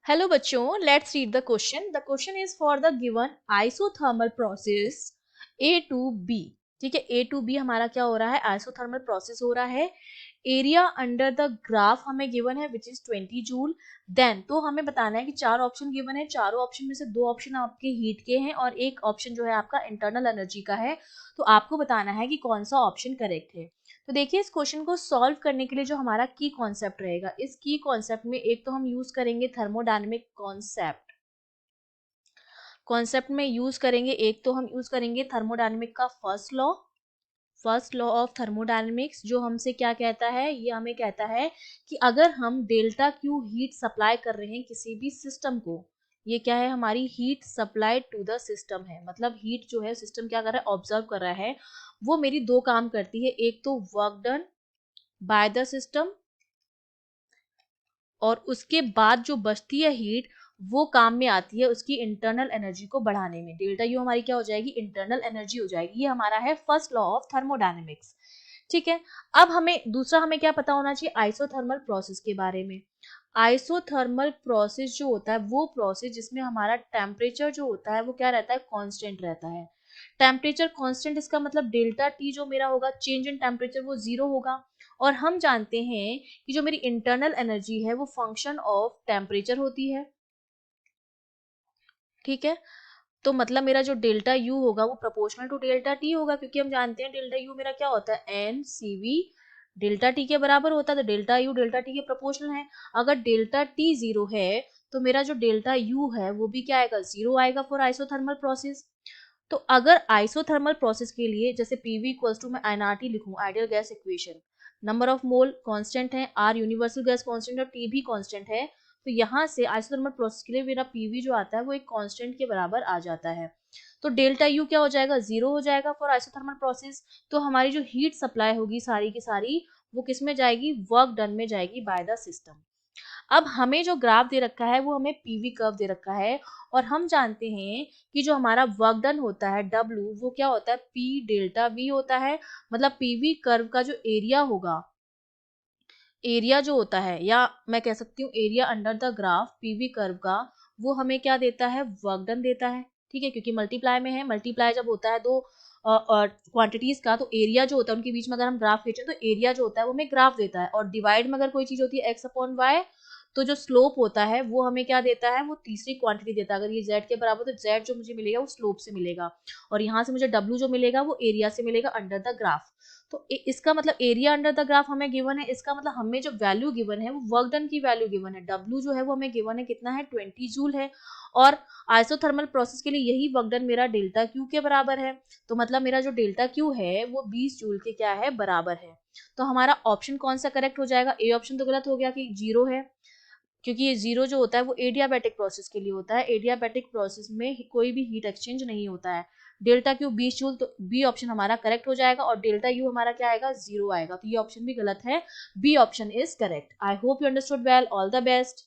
Hello बच्चों, let's read the question. The question is for the given isothermal process A to B. ठीक है, ए to B हमारा क्या हो रहा है, आइसोथर्मल प्रोसेस हो रहा है. एरिया अंडर द ग्राफ हमें गिवन है विच इज 20 जूल. देन तो हमें बताना है कि चार ऑप्शन गिवन है, चारों ऑप्शन में से दो ऑप्शन आपके हीट के हैं और एक ऑप्शन जो है आपका इंटरनल एनर्जी का है. तो आपको बताना है कि कौन सा ऑप्शन करेक्ट है. तो देखिए, इस क्वेश्चन को सॉल्व करने के लिए जो हमारा की कॉन्सेप्ट रहेगा, इस की कॉन्सेप्ट में एक तो हम यूज करेंगे थर्मोडायनेमिक कॉन्सेप्ट. कॉन्सेप्ट में यूज करेंगे, एक तो हम यूज करेंगे थर्मोडायनेमिक का फर्स्ट लॉ ऑफ थर्मोडायनेमिक्स, जो हमसे क्या कहता है, ये हमें कहता है कि अगर हम डेल्टा क्यू हीट सप्लाई कर रहे हैं किसी भी सिस्टम को, ये क्या है, हमारी heat supply to the system है. मतलब हीट जो है सिस्टम क्या कर रहा है, ऑब्जर्व कर रहा है. वो मेरी दो काम करती है, एक तो work done by the system, और उसके बाद जो बचती है हीट वो काम में आती है उसकी इंटरनल एनर्जी को बढ़ाने में. डेल्टा यू हमारी क्या हो जाएगी, इंटरनल एनर्जी हो जाएगी. ये हमारा है फर्स्ट लॉ ऑफ थर्मोडायनेमिक्स. ठीक है, अब हमें दूसरा हमें क्या पता होना चाहिए, आइसोथर्मल प्रोसेस के बारे में. आइसोथर्मल प्रोसेस जो होता है वो प्रोसेस जिसमें हमारा टेम्परेचर जो होता है वो क्या रहता है, कांस्टेंट रहता है. टेम्परेचर कांस्टेंट, इसका मतलब डेल्टा टी जो मेरा होगा, चेंज इन टेम्परेचर, वो जीरो होगा. और हम जानते हैं कि जो मेरी इंटरनल एनर्जी है वो फंक्शन ऑफ टेम्परेचर होती है. ठीक है, तो मतलब मेरा जो डेल्टा यू होगा वो प्रोपोर्शनल टू डेल्टा टी होगा, क्योंकि हम जानते हैं डेल्टा यू मेरा क्या होता है, N C V delta T के बराबर होता है. तो डेल्टा यू डेल्टा टी के प्रोपोर्शनल है. अगर डेल्टा टी जीरो है तो मेरा जो डेल्टा यू है वो भी क्या आएगा, जीरो आएगा फॉर आइसोथर्मल प्रोसेस. तो अगर आइसोथर्मल प्रोसेस के लिए जैसे पीवी इक्वल्स टू मैं एनआरटी लिखूं, ideal gas equation, number of mole constant है, आर यूनिवर्सल गैस कांस्टेंट और टी भी कांस्टेंट है. तो यहाँ से आइसोथर्मल प्रोसेस के लिए मेरा पीवी जो आता है वो एक कांस्टेंट के बराबर आ जाता है. तो डेल्टा यू क्या हो जाएगा, जीरो हो जाएगा फॉर आइसोथर्मल प्रोसेस. तो हमारी जो हीट सप्लाई होगी सारी की सारी वो किस में जाएगी, वर्क डन में जाएगी बाय द सिस्टम. अब हमें जो ग्राफ दे रखा है वो हमें पीवी कर्व दे रखा है, और हम जानते हैं कि जो हमारा वर्क डन होता है डब्ल्यू वो क्या होता है, पी डेल्टा वी होता है. मतलब पीवी कर्व का जो एरिया होगा, एरिया जो होता है, या मैं कह सकती हूँ area under the graph PV curve का, वो हमें क्या देता है, वर्क डन देता है. ठीक है, क्योंकि मल्टीप्लाई में है, मल्टीप्लाई जब होता है दो क्वांटिटीज का, तो एरिया जो होता है उनके बीच में अगर हम ग्राफ खींचे तो एरिया जो होता है वो हमें ग्राफ देता है. और डिवाइड में अगर कोई चीज होती है एक्स अपॉन वाई, तो जो स्लोप होता है वो हमें क्या देता है, वो तीसरी क्वांटिटी देता है. अगर ये z के बराबर, तो z जो मुझे मिलेगा वो स्लोप से मिलेगा, और यहाँ से मुझे w जो मिलेगा वो एरिया से मिलेगा अंडर द ग्राफ. तो इसका मतलब एरिया अंडर द ग्राफ हमें गिवन है, इसका मतलब हमें जो वैल्यू गिवन है वो वर्क डन की वैल्यू गिवन है. W जो है वो हमें गिवन है कितना है, 20 जूल है. और आइसोथर्मल प्रोसेस के लिए यही वर्क डन मेरा डेल्टा क्यू के बराबर है. तो मतलब मेरा जो डेल्टा क्यू है वो 20 जूल के क्या है, बराबर है. तो हमारा ऑप्शन कौन सा करेक्ट हो जाएगा, ए ऑप्शन तो गलत हो गया कि जीरो है, क्योंकि ये जीरो जो होता है वो एडियाबैटिक प्रोसेस के लिए होता है. एडियाबैटिक प्रोसेस में कोई भी हीट एक्सचेंज नहीं होता है. डेल्टा क्यू 20 जूल, तो बी ऑप्शन हमारा करेक्ट हो जाएगा, और डेल्टा यू हमारा क्या आएगा, जीरो आएगा. तो ये ऑप्शन भी गलत है, B option is correct. I hope you understood well. All the best.